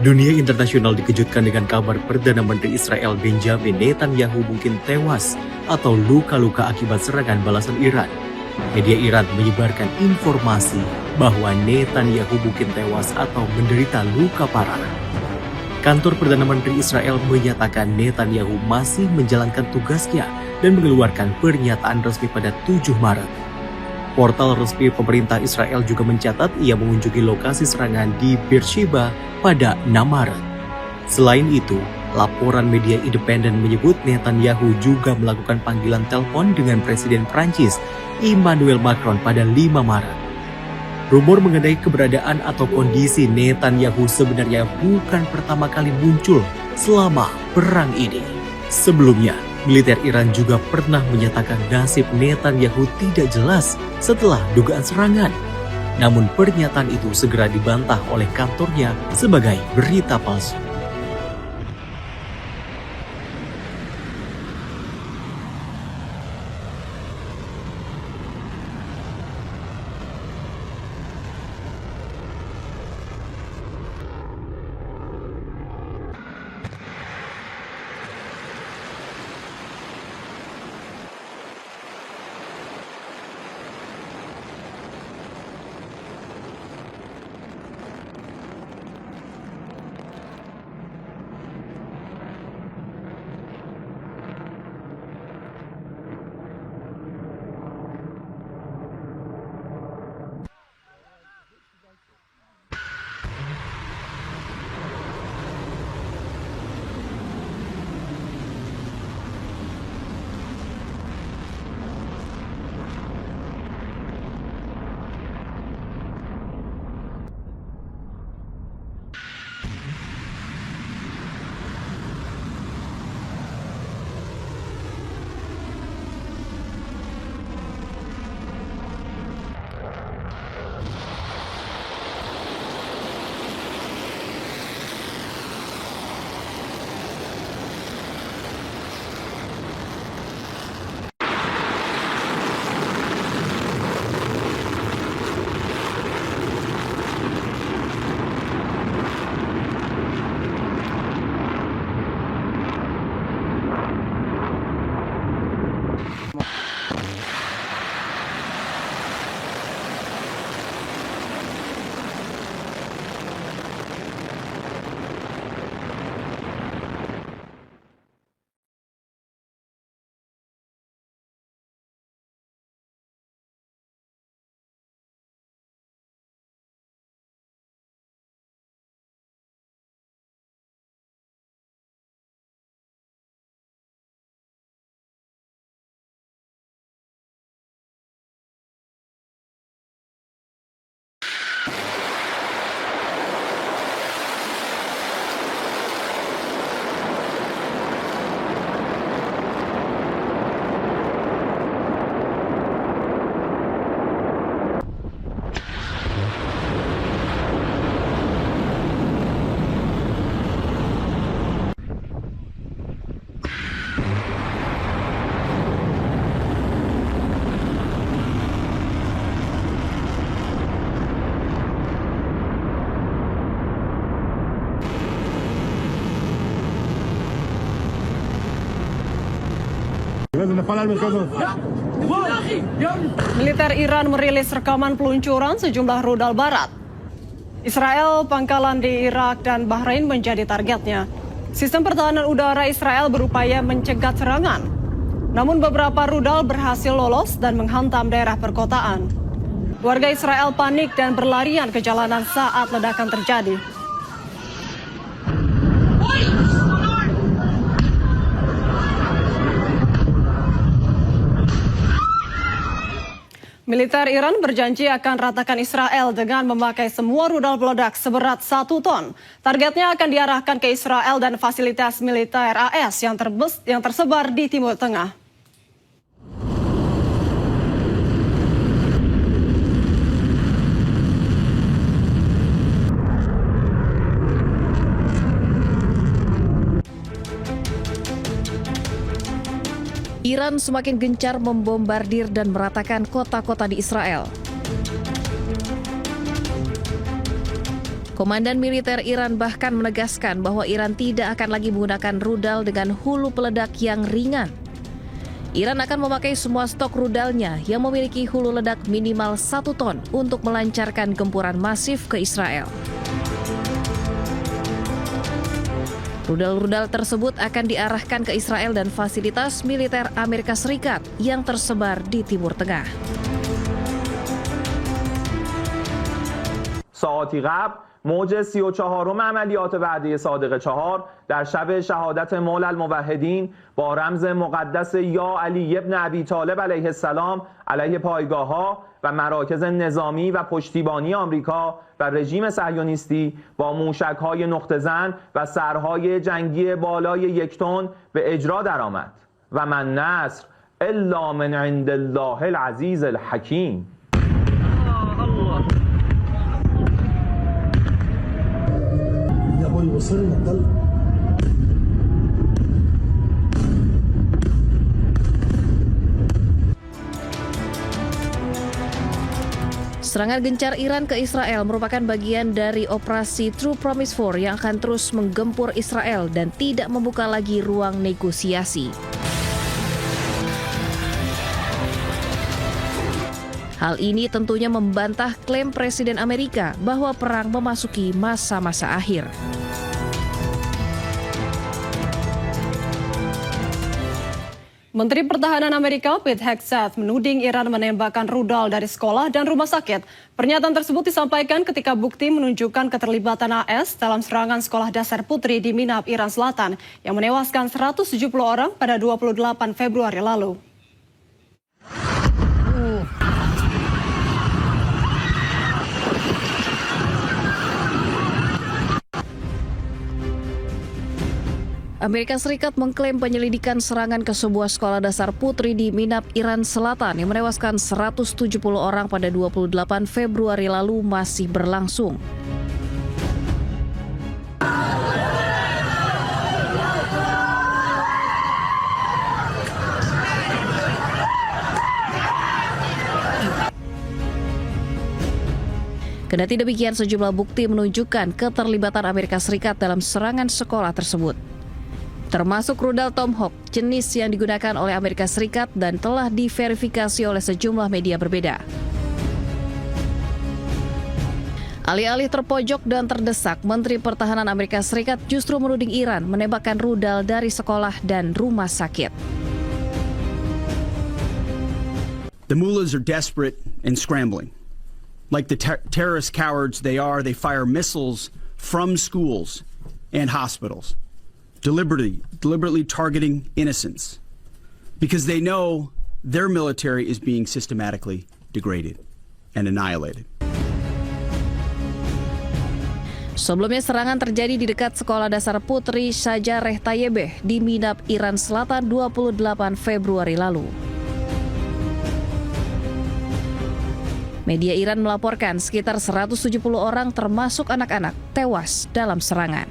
Dunia internasional dikejutkan dengan kabar Perdana Menteri Israel Benjamin Netanyahu mungkin tewas atau luka-luka akibat serangan balasan Iran. Media Iran menyebarkan informasi bahwa Netanyahu mungkin tewas atau menderita luka parah. Kantor Perdana Menteri Israel menyatakan Netanyahu masih menjalankan tugasnya dan mengeluarkan pernyataan resmi pada 7 Maret. Portal resmi pemerintah Israel juga mencatat ia mengunjungi lokasi serangan di Beersheba pada 6 Maret. Selain itu, laporan media independen menyebut Netanyahu juga melakukan panggilan telepon dengan Presiden Prancis Emmanuel Macron pada 5 Maret. Rumor mengenai keberadaan atau kondisi Netanyahu sebenarnya bukan pertama kali muncul selama perang ini. Sebelumnya, militer Iran juga pernah menyatakan nasib Netanyahu tidak jelas setelah dugaan serangan. Namun pernyataan itu segera dibantah oleh kantornya sebagai berita palsu. Militer Iran merilis rekaman peluncuran sejumlah rudal barat. Israel, pangkalan di Irak dan Bahrain menjadi targetnya. Sistem pertahanan udara Israel berupaya mencegat serangan. Namun beberapa rudal berhasil lolos dan menghantam daerah perkotaan. Warga Israel panik dan berlarian ke jalanan saat ledakan terjadi. Militer Iran berjanji akan ratakan Israel dengan memakai semua rudal peledak seberat 1 ton. Targetnya akan diarahkan ke Israel dan fasilitas militer AS yang tersebar di Timur Tengah. Iran semakin gencar membombardir dan meratakan kota-kota di Israel. Komandan militer Iran bahkan menegaskan bahwa Iran tidak akan lagi menggunakan rudal dengan hulu peledak yang ringan. Iran akan memakai semua stok rudalnya yang memiliki hulu ledak minimal 1 ton untuk melancarkan gempuran masif ke Israel. Rudal-rudal tersebut akan diarahkan ke Israel dan fasilitas militer Amerika Serikat yang tersebar di Timur Tengah. ساعتی قبل موج 34 عملیات وعده صادق 4 در شب شهادت مولا الموحدین با رمز مقدس یا علی ابن ابی طالب علیه السلام علیه پایگاه‌ها و مراکز نظامی و پشتیبانی آمریکا و رژیم صهیونیستی با موشک‌های نقطه‌زن و سرهای جنگی بالای 1 تن به اجرا درآمد و من نصر الا من عند الله العزیز الحکیم. Serangan gencar Iran ke Israel merupakan bagian dari operasi True Promise 4 yang akan terus menggempur Israel dan tidak membuka lagi ruang negosiasi. Hal ini tentunya membantah klaim Presiden Amerika bahwa perang memasuki masa-masa akhir. Menteri Pertahanan Amerika Pete Hegseth menuding Iran menembakkan rudal dari sekolah dan rumah sakit. Pernyataan tersebut disampaikan ketika bukti menunjukkan keterlibatan AS dalam serangan sekolah dasar putri di Minab, Iran Selatan yang menewaskan 170 orang pada 28 Februari lalu. Amerika Serikat mengklaim penyelidikan serangan ke sebuah sekolah dasar putri di Minab, Iran Selatan yang menewaskan 170 orang pada 28 Februari lalu masih berlangsung. Kendati demikian, sejumlah bukti menunjukkan keterlibatan Amerika Serikat dalam serangan sekolah tersebut, termasuk rudal Tomahawk, jenis yang digunakan oleh Amerika Serikat dan telah diverifikasi oleh sejumlah media berbeda. Alih-alih terpojok dan terdesak, Menteri Pertahanan Amerika Serikat justru menuding Iran menembakkan rudal dari sekolah dan rumah sakit. The mullahs are desperate and scrambling. Like the terrorist cowards they are, they fire missiles from schools and hospitals, deliberately targeting innocents, because they know their military is being systematically degraded and annihilated. Sebelumnya serangan terjadi di dekat sekolah dasar putri Shajareh Tayyibeh di Minab, Iran Selatan 28 Februari lalu. Media Iran melaporkan sekitar 170 orang termasuk anak-anak tewas dalam serangan.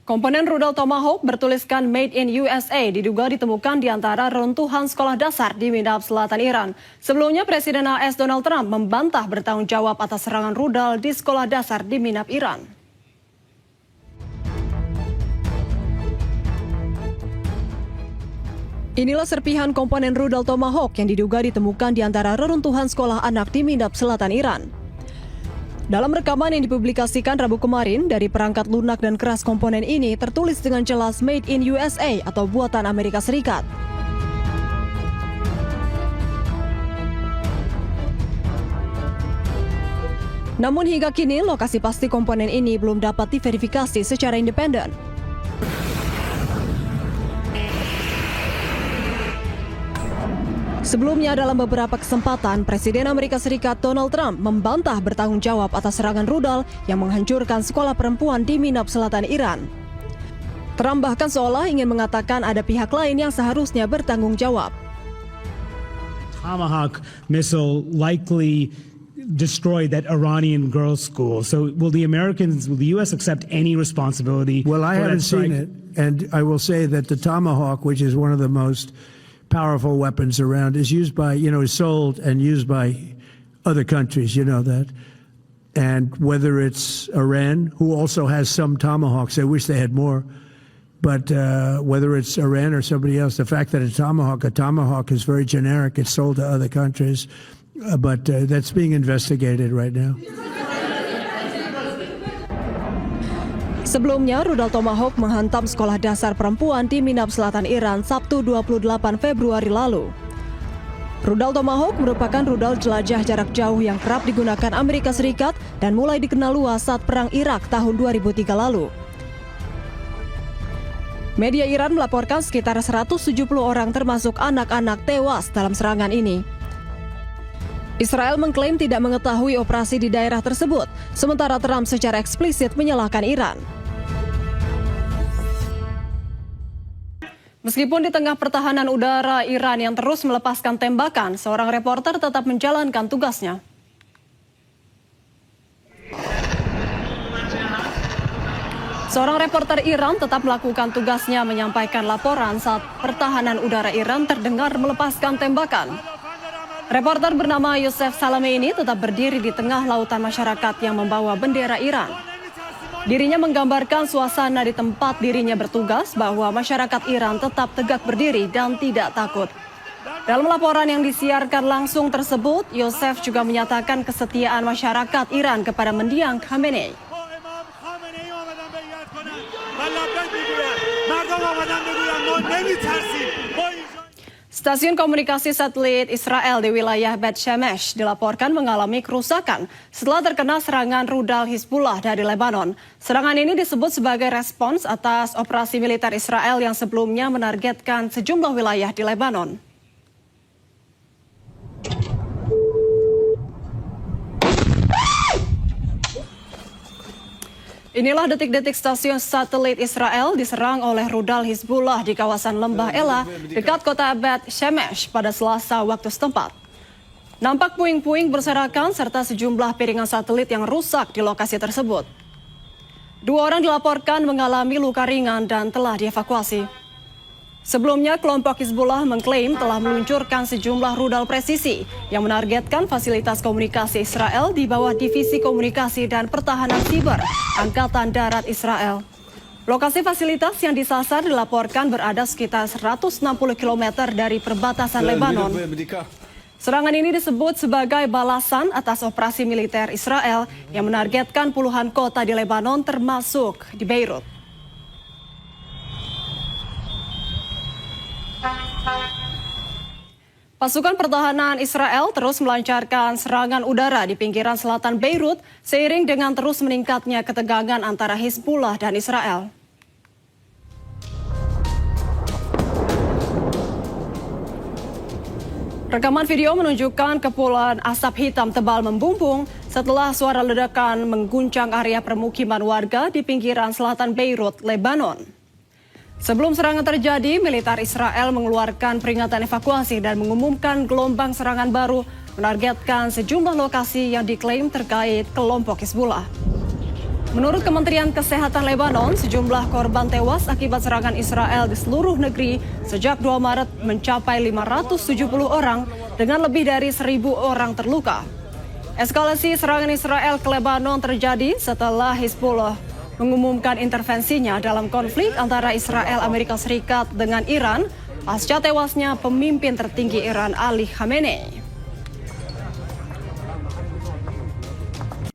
Komponen rudal Tomahawk bertuliskan Made in USA diduga ditemukan di antara reruntuhan sekolah dasar di Minab, Selatan Iran. Sebelumnya Presiden AS Donald Trump membantah bertanggung jawab atas serangan rudal di sekolah dasar di Minab, Iran. Inilah serpihan komponen rudal Tomahawk yang diduga ditemukan di antara reruntuhan sekolah anak di Minab, Selatan Iran. Dalam rekaman yang dipublikasikan Rabu kemarin dari perangkat lunak dan keras komponen ini tertulis dengan jelas Made in USA atau buatan Amerika Serikat. Namun hingga kini lokasi pasti komponen ini belum dapat diverifikasi secara independen. Sebelumnya dalam beberapa kesempatan, Presiden Amerika Serikat Donald Trump membantah bertanggung jawab atas serangan rudal yang menghancurkan sekolah perempuan di Minab, Selatan Iran. Trump bahkan seolah ingin mengatakan ada pihak lain yang seharusnya bertanggung jawab. Tomahawk missile likely destroyed that Iranian girls' school. So will the U.S. accept any responsibility? Well, I for haven't that strike? seen it, and I will say that the Tomahawk, which is one of the most powerful weapons around, is used by, is sold and used by other countries, you know that. And whether it's Iran, who also has some Tomahawks, I wish they had more. But whether it's Iran or somebody else, the fact that a Tomahawk is very generic. It's sold to other countries, but that's being investigated right now. Sebelumnya, rudal Tomahawk menghantam sekolah dasar perempuan di Minab Selatan Iran Sabtu 28 Februari lalu. Rudal Tomahawk merupakan rudal jelajah jarak jauh yang kerap digunakan Amerika Serikat dan mulai dikenal luas saat Perang Irak tahun 2003 lalu. Media Iran melaporkan sekitar 170 orang termasuk anak-anak tewas dalam serangan ini. Israel mengklaim tidak mengetahui operasi di daerah tersebut, sementara Trump secara eksplisit menyalahkan Iran. Meskipun di tengah pertahanan udara Iran yang terus melepaskan tembakan, seorang reporter tetap menjalankan tugasnya. Seorang reporter Iran tetap melakukan tugasnya menyampaikan laporan saat pertahanan udara Iran terdengar melepaskan tembakan. Reporter bernama Yosef Salame ini tetap berdiri di tengah lautan masyarakat yang membawa bendera Iran. Dirinya menggambarkan suasana di tempat dirinya bertugas bahwa masyarakat Iran tetap tegak berdiri dan tidak takut. Dalam laporan yang disiarkan langsung tersebut, Yosef juga menyatakan kesetiaan masyarakat Iran kepada mendiang Khamenei. Stasiun komunikasi satelit Israel di wilayah Bet Shemesh dilaporkan mengalami kerusakan setelah terkena serangan rudal Hizbullah dari Lebanon. Serangan ini disebut sebagai respons atas operasi militer Israel yang sebelumnya menargetkan sejumlah wilayah di Lebanon. Inilah detik-detik stasiun satelit Israel diserang oleh rudal Hizbullah di kawasan Lembah Ela dekat kota Bet Shemesh pada Selasa waktu setempat. Nampak puing-puing berserakan serta sejumlah piringan satelit yang rusak di lokasi tersebut. 2 orang dilaporkan mengalami luka ringan dan telah dievakuasi. Sebelumnya, kelompok Hizbullah mengklaim telah meluncurkan sejumlah rudal presisi yang menargetkan fasilitas komunikasi Israel di bawah Divisi Komunikasi dan Pertahanan Siber Angkatan Darat Israel. Lokasi fasilitas yang disasar dilaporkan berada sekitar 160 km dari perbatasan Lebanon. Serangan ini disebut sebagai balasan atas operasi militer Israel yang menargetkan puluhan kota di Lebanon termasuk di Beirut. Pasukan pertahanan Israel terus melancarkan serangan udara di pinggiran selatan Beirut seiring dengan terus meningkatnya ketegangan antara Hizbullah dan Israel. Rekaman video menunjukkan kepulan asap hitam tebal membumbung setelah suara ledakan mengguncang area permukiman warga di pinggiran selatan Beirut, Lebanon. Sebelum serangan terjadi, militer Israel mengeluarkan peringatan evakuasi dan mengumumkan gelombang serangan baru menargetkan sejumlah lokasi yang diklaim terkait kelompok Hizbullah. Menurut Kementerian Kesehatan Lebanon, sejumlah korban tewas akibat serangan Israel di seluruh negeri sejak 2 Maret mencapai 570 orang dengan lebih dari 1.000 orang terluka. Eskalasi serangan Israel ke Lebanon terjadi setelah Hizbullah mengumumkan intervensinya dalam konflik antara Israel Amerika Serikat dengan Iran pasca tewasnya pemimpin tertinggi Iran Ali Khamenei.